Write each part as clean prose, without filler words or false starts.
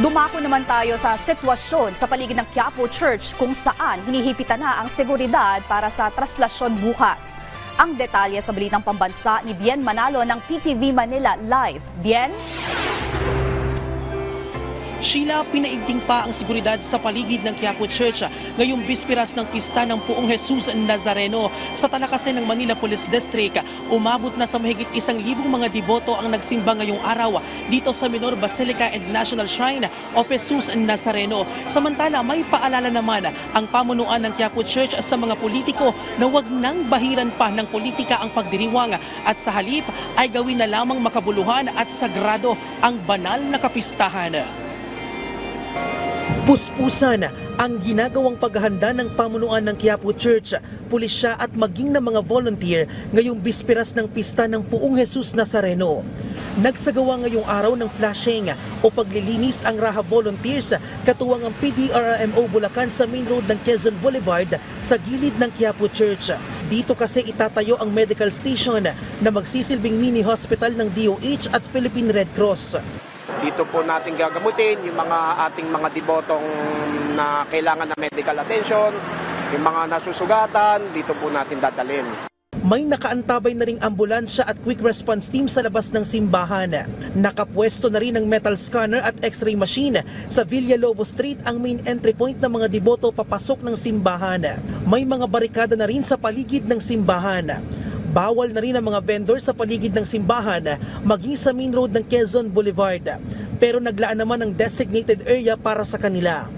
Dumako naman tayo sa sitwasyon sa paligid ng Quiapo Church kung saan hinihipitan na ang seguridad para sa traslasyon bukas. Ang detalye sa balitang pambansa ni Bien Manalo ng PTV Manila Live. Bien? Sheila, pinaigting pa ang seguridad sa paligid ng Quiapo Church ngayong bispiras ng pista ng Poong Jesus Nazareno. Sa talakasan ng Manila Police District, umabot na sa mahigit 1,000 mga deboto ang nagsimba ngayong araw dito sa Minor Basilica and National Shrine o Jesus Nazareno. Samantala, may paalala naman ang pamunuan ng Quiapo Church sa mga politiko na wag nang bahiran pa ng politika ang pagdiriwang at sa halip ay gawin na lamang makabuluhan at sagrado ang banal na kapistahan. Puspusan ang ginagawang paghahanda ng pamunuan ng Quiapo Church, pulisya at maging ng mga volunteer ngayong bispiras ng pista ng Poong Jesus Nazareno. Nagsagawa ngayong araw ng flashing o paglilinis ang Raha volunteers katuwang ang PDRMO Bulacan sa main road ng Quezon Boulevard sa gilid ng Quiapo Church. Dito kasi itatayo ang medical station na magsisilbing mini hospital ng DOH at Philippine Red Cross. Dito po natin gagamutin yung mga ating mga debotong na kailangan ng medical attention, yung mga nasusugatan, dito po natin dadalhin. May nakaantabay na ring ambulansya at quick response team sa labas ng simbahan. Nakapwesto na rin ang metal scanner at x-ray machine sa Villalobos Street, ang main entry point ng mga deboto papasok ng simbahan. May mga barikada na rin sa paligid ng simbahan. Bawal na rin ang mga vendor sa paligid ng simbahan, maging sa main road ng Quezon Boulevard. Pero naglaan naman ng designated area para sa kanila.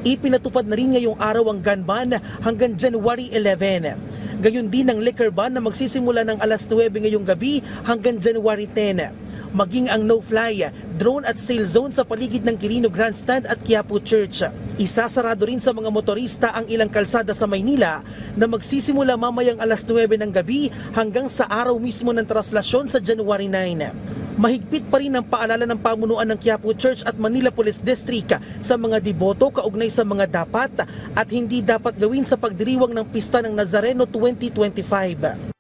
Ipinatupad na rin ngayong araw ang gun ban hanggang January 11. Gayon din ang liquor ban na magsisimula ng alas 9 ngayong gabi hanggang January 10. Maging ang no-fly, drone at sail zone sa paligid ng Quirino Grandstand at Quiapo Church. Isasarado rin sa mga motorista ang ilang kalsada sa Maynila na magsisimula mamayang alas 9 ng gabi hanggang sa araw mismo ng traslasyon sa January 9. Mahigpit pa rin ang paalala ng pamunuan ng Quiapo Church at Manila Police District sa mga deboto kaugnay sa mga dapat at hindi dapat gawin sa pagdiriwang ng Pista ng Nazareno 2025.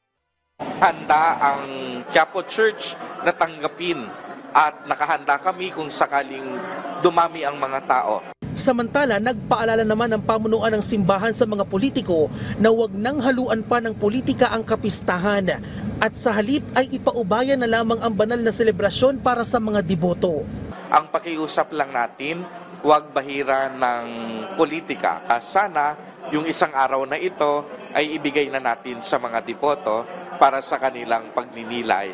Handa ang Quiapo Church na tanggapin at nakahanda kami kung sakaling dumami ang mga tao. Samantala, nagpaalala naman ang pamunuan ng simbahan sa mga politiko na huwag nang haluan pa ng politika ang kapistahan at sa halip ay ipaubaya na lamang ang banal na selebrasyon para sa mga deboto. Ang pakiusap lang natin, huwag bahira ng politika. Sana yung isang araw na ito ay ibigay na natin sa mga deboto para sa kanilang pagninilay.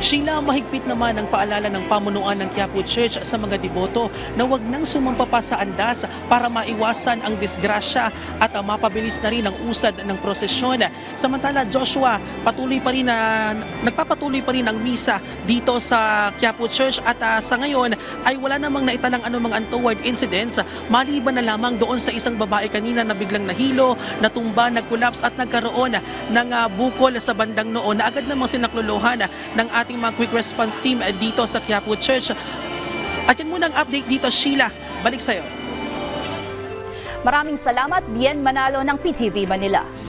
Sheila, mahigpit naman ang paalala ng pamunuan ng Quiapo Church sa mga deboto na wag nang sumampa pa sa andas para maiwasan ang disgrasya at mapabilis na rin ang usad ng prosesyon. Samantala, Joshua, nagpapatuloy pa rin ang misa dito sa Quiapo Church at sa ngayon ay wala namang naitalang anumang untoward incidents maliban na lamang doon sa isang babae kanina na biglang nahilo, natumba, nag-collapse at nagkaroon ng bukol sa bandang noo na agad namang sinakluluhan ng ating mga quick response team dito sa Quiapo Church. At yan muna ang update dito, Sheila. Balik sa'yo. Maraming salamat, Bien Manalo ng PTV Manila.